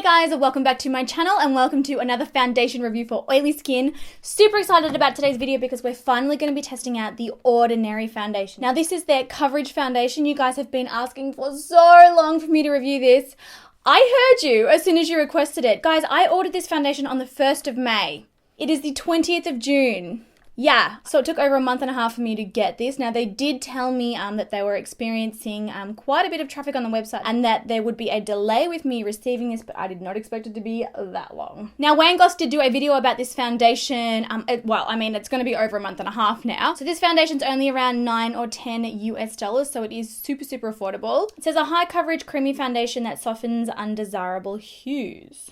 guys, welcome back to my channel and welcome to another foundation review for oily skin. Super excited about today's video because we're finally going to be testing out the Ordinary foundation. Now this is their coverage foundation. You guys have been asking for so long for me to review this. I heard you as soon as you requested it. Guys, I ordered this foundation on the 1st of May. It is the 20th of June. Yeah, so it took over a month and a half for me to get this. Now, they did tell me that they were experiencing quite a bit of traffic on the website and that there would be a delay with me receiving this, but I did not expect it to be that long. Now, Wayne Goss did do a video about this foundation. It's going to be over a month and a half now. So this foundation's only around $9 or $10 US, so it is super, super affordable. It says a high coverage creamy foundation that softens undesirable hues.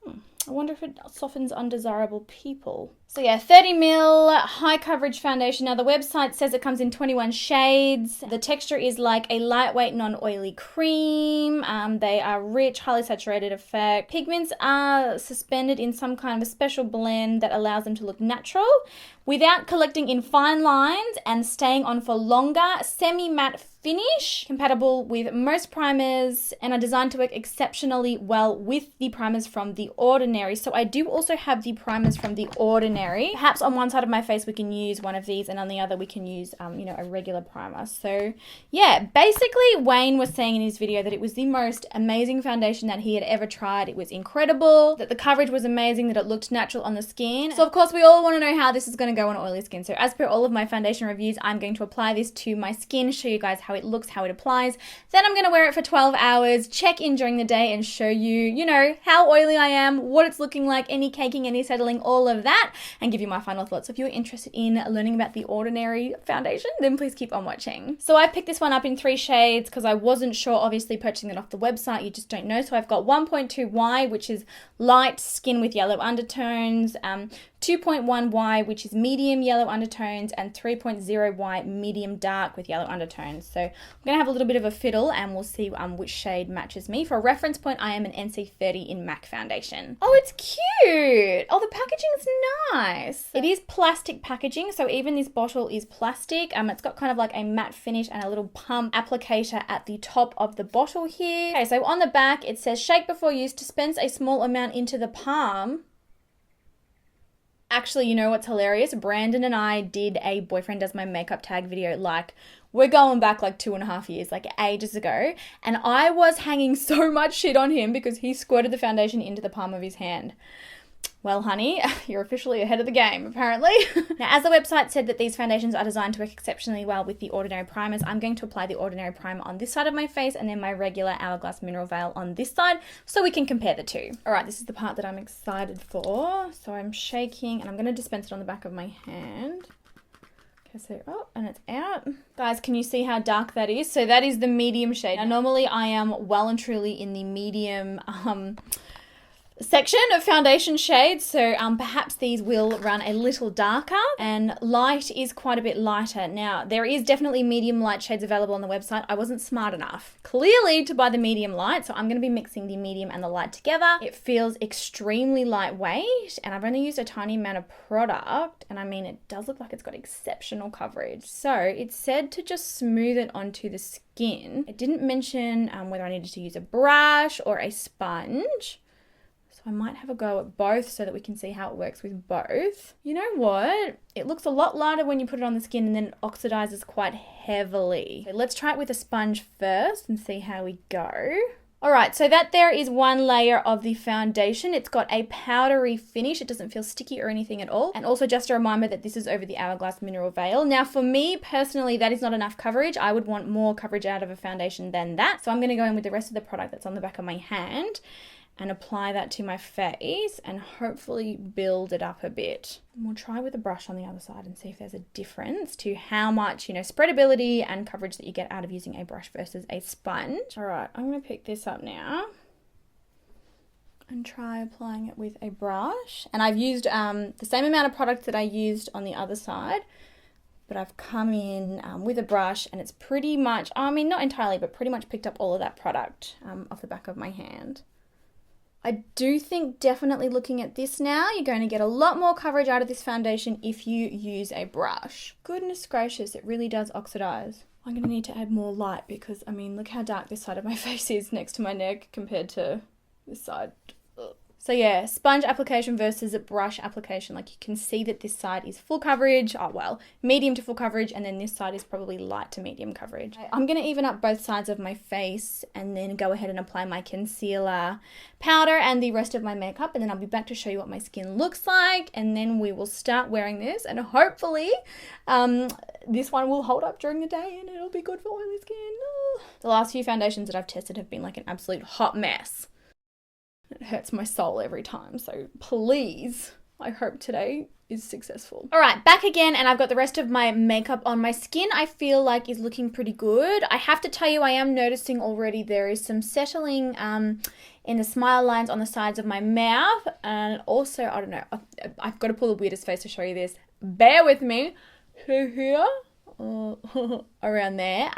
I wonder if it softens undesirable people. So yeah, 30 ml high coverage foundation. Now the website says it comes in 21 shades. The texture is like a lightweight non-oily cream. They are rich, highly saturated effect. Pigments are suspended in some kind of a special blend that allows them to look natural without collecting in fine lines and staying on for longer. Semi-matte finish, compatible with most primers, and are designed to work exceptionally well with the primers from the Ordinary. So I do also have the primers from the Ordinary. Perhaps on one side of my face we can use one of these and on the other we can use a regular primer. So yeah, basically Wayne was saying in his video that it was the most amazing foundation that he had ever tried. It was incredible, that the coverage was amazing, that it looked natural on the skin. So of course we all want to know how this is going to go on oily skin. So as per all of my foundation reviews, I'm going to apply this to my skin, show you guys how it looks, how it applies. Then I'm going to wear it for 12 hours, check in during the day and show you, how oily I am, what it's looking like, any caking, any settling, all of that, and give you my final thoughts. So if you're interested in learning about the Ordinary foundation, then please keep on watching. So I picked this one up in 3 shades because I wasn't sure, obviously purchasing it off the website, you just don't know. So I've got 1.2Y, which is light skin with yellow undertones, 2.1Y, which is medium yellow undertones, and 3.0Y, medium dark with yellow undertones. So I'm going to have a little bit of a fiddle and we'll see which shade matches me. For a reference point, I am an NC30 in MAC foundation. Oh, it's cute. Oh, the packaging's nice. It is plastic packaging, so even this bottle is plastic. It's got kind of like a matte finish and a little pump applicator at the top of the bottle here. Okay, so on the back, it says shake before use, dispense a small amount into the palm. Actually, you know what's hilarious? Brandon and I did a boyfriend does my makeup tag video, we're going back 2.5 years, ages ago. And I was hanging so much shit on him because he squirted the foundation into the palm of his hand. Well, honey, you're officially ahead of the game, apparently. Now, as the website said that these foundations are designed to work exceptionally well with the Ordinary primers, I'm going to apply the Ordinary primer on this side of my face and then my regular Hourglass Mineral Veil on this side so we can compare the two. All right, this is the part that I'm excited for. So I'm shaking and I'm going to dispense it on the back of my hand. Okay, so, and it's out. Guys, can you see how dark that is? So that is the medium shade. Now, normally I am well and truly in the medium section of foundation shades, so perhaps these will run a little darker, and light is quite a bit lighter. Now, there is definitely medium light shades available on the website. I wasn't smart enough, clearly, to buy the medium light, so I'm going to be mixing the medium and the light together. It feels extremely lightweight, and I've only used a tiny amount of product, and it does look like it's got exceptional coverage. So, it's said to just smooth it onto the skin. It didn't mention whether I needed to use a brush or a sponge. So I might have a go at both so that we can see how it works with both. You know what? It looks a lot lighter when you put it on the skin and then it oxidizes quite heavily. So let's try it with a sponge first and see how we go. All right, so that there is one layer of the foundation. It's got a powdery finish. It doesn't feel sticky or anything at all. And also just a reminder that this is over the Hourglass Mineral Veil. Now for me personally, that is not enough coverage. I would want more coverage out of a foundation than that. So I'm gonna go in with the rest of the product that's on the back of my hand and apply that to my face and hopefully build it up a bit. And we'll try with a brush on the other side and see if there's a difference to how much, spreadability and coverage that you get out of using a brush versus a sponge. All right, I'm gonna pick this up now and try applying it with a brush. And I've used the same amount of product that I used on the other side, but I've come in with a brush and it's pretty much, not entirely, but pretty much picked up all of that product off the back of my hand. I do think definitely looking at this now, you're going to get a lot more coverage out of this foundation if you use a brush. Goodness gracious, it really does oxidize. I'm going to need to add more light because, look how dark this side of my face is next to my neck compared to This side. Ugh. So yeah, sponge application versus brush application. Like you can see that this side is full coverage. Oh, well, medium to full coverage. And then this side is probably light to medium coverage. I'm going to even up both sides of my face and then go ahead and apply my concealer, powder, and the rest of my makeup. And then I'll be back to show you what my skin looks like. And then we will start wearing this. And hopefully this one will hold up during the day and it'll be good for oily skin. Oh. The last few foundations that I've tested have been like an absolute hot mess. It hurts my soul every time, so please, I hope today is successful. All right, back again, and I've got the rest of my makeup on. My skin, I feel like, is looking pretty good. I have to tell you, I am noticing already there is some settling in the smile lines on the sides of my mouth, and also, I don't know, I've got to pull the weirdest face to show you this. Bear with me. Here. Around there.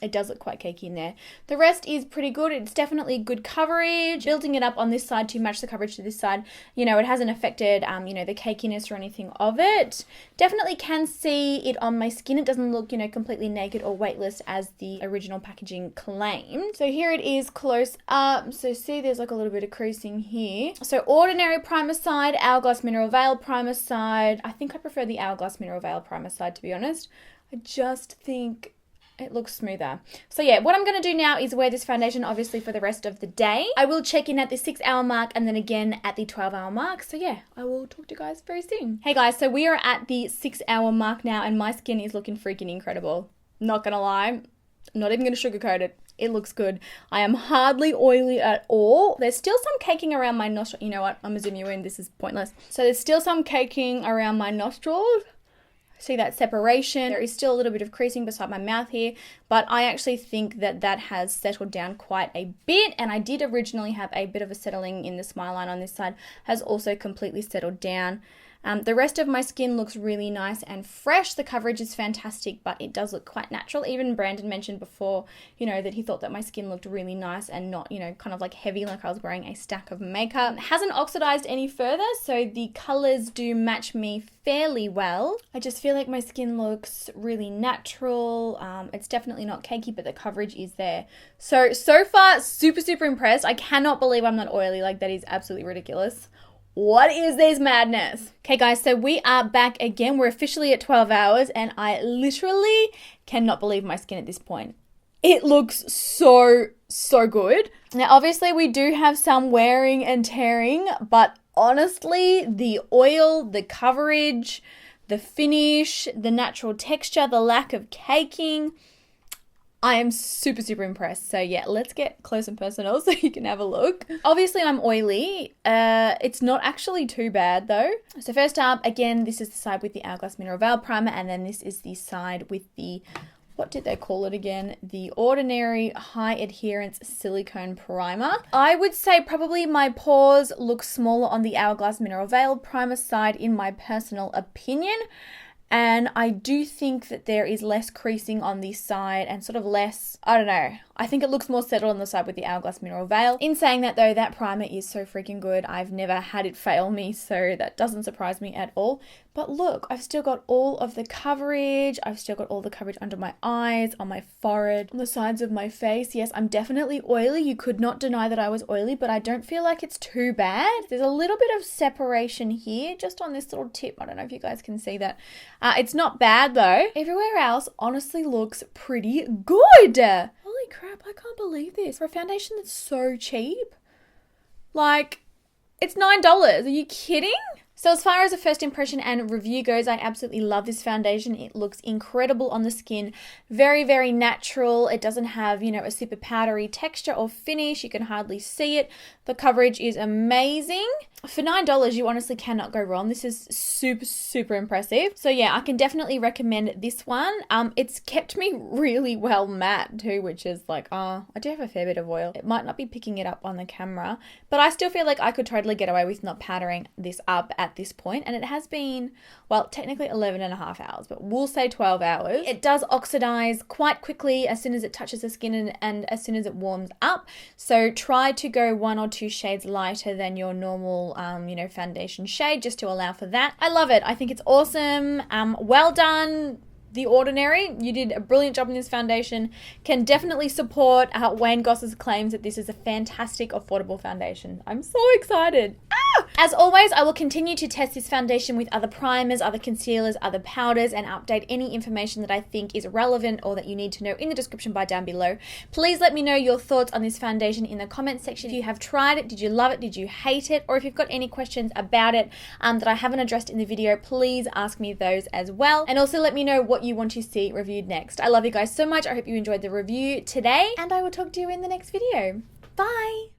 It does look quite cakey in there. The rest is pretty good. It's definitely good coverage. Building it up on this side to match the coverage to this side, you know, it hasn't affected, you know, the cakiness or anything of it. Definitely can see it on my skin. It doesn't look, you know, completely naked or weightless as the original packaging claimed. So here it is close up. So see, there's like a little bit of creasing here. So ordinary primer side, Hourglass Mineral Veil primer side. I think I prefer the Hourglass Mineral Veil primer side, to be honest. I just think it looks smoother. So yeah, what I'm going to do now is wear this foundation obviously for the rest of the day. I will check in at the 6-hour mark and then again at the 12-hour mark. So yeah, I will talk to you guys very soon. Hey guys, so we are at the 6-hour mark now and my skin is looking freaking incredible. Not going to lie, I'm not even going to sugarcoat it. It looks good. I am hardly oily at all. There's still some caking around my nostril. You know what? I'm going to zoom you in. This is pointless. So there's still some caking around my nostrils. See that separation? There is still a little bit of creasing beside my mouth here, but I actually think that that has settled down quite a bit, and I did originally have a bit of a settling in the smile line on this side, has also completely settled down. The rest of my skin looks really nice and fresh. The coverage is fantastic, but it does look quite natural. Even Brandon mentioned before, you know, that he thought that my skin looked really nice and not, you know, kind of like heavy, like I was wearing a stack of makeup. It hasn't oxidized any further, so the colors do match me fairly well. I just feel like my skin looks really natural. It's definitely not cakey, but the coverage is there. So far, super impressed. I cannot believe I'm not oily. Like, that is absolutely ridiculous. What is this madness? Okay guys, so we are back again. We're officially at 12 hours and I literally cannot believe my skin at this point. It looks so good. Now obviously we do have some wearing and tearing, but honestly the oil, the coverage, the finish, the natural texture, the lack of caking, I am super impressed. So yeah, let's get close and personal so you can have a look. Obviously I'm oily. It's not actually too bad though. So first up, again, this is the side with the Hourglass Mineral Veil primer, and then this is the side with the, what did they call it again? The Ordinary High Adherence Silicone Primer. I would say probably my pores look smaller on the Hourglass Mineral Veil primer side in my personal opinion. And I do think that there is less creasing on this side and sort of less, I don't know, I think it looks more settled on the side with the Hourglass Mineral Veil. In saying that though, that primer is so freaking good. I've never had it fail me, so that doesn't surprise me at all. But look, I've still got all of the coverage. I've still got all the coverage under my eyes, on my forehead, on the sides of my face. Yes, I'm definitely oily. You could not deny that I was oily, but I don't feel like it's too bad. There's a little bit of separation here, just on this little tip. I don't know if you guys can see that. It's not bad though. Everywhere else honestly looks pretty good. Holy crap, I can't believe this. For a foundation that's so cheap, like, it's $9. Are you kidding? So as far as a first impression and review goes, I absolutely love this foundation. It looks incredible on the skin. Very natural. It doesn't have, you know, a super powdery texture or finish. You can hardly see it. The coverage is amazing. For $9, you honestly cannot go wrong. This is super impressive. So yeah, I can definitely recommend this one. It's kept me really well matte too, which is like, I do have a fair bit of oil. It might not be picking it up on the camera, but I still feel like I could totally get away with not powdering this up at this point. And it has been, well, technically 11.5 hours, but we'll say 12 hours. It does oxidize quite quickly as soon as it touches the skin and as soon as it warms up. So try to go 1 or 2 shades lighter than your normal you know, foundation shade, just to allow for that. I love it. I think it's awesome. Well done, The Ordinary. You did a brilliant job in this foundation. Can definitely support Wayne Goss's claims that this is a fantastic, affordable foundation. I'm so excited. As always, I will continue to test this foundation with other primers, other concealers, other powders, and update any information that I think is relevant or that you need to know in the description bar down below. Please let me know your thoughts on this foundation in the comments section. If you have tried it, did you love it, did you hate it, or if you've got any questions about it that I haven't addressed in the video, please ask me those as well. And also let me know what you want to see reviewed next. I love you guys so much. I hope you enjoyed the review today, and I will talk to you in the next video. Bye!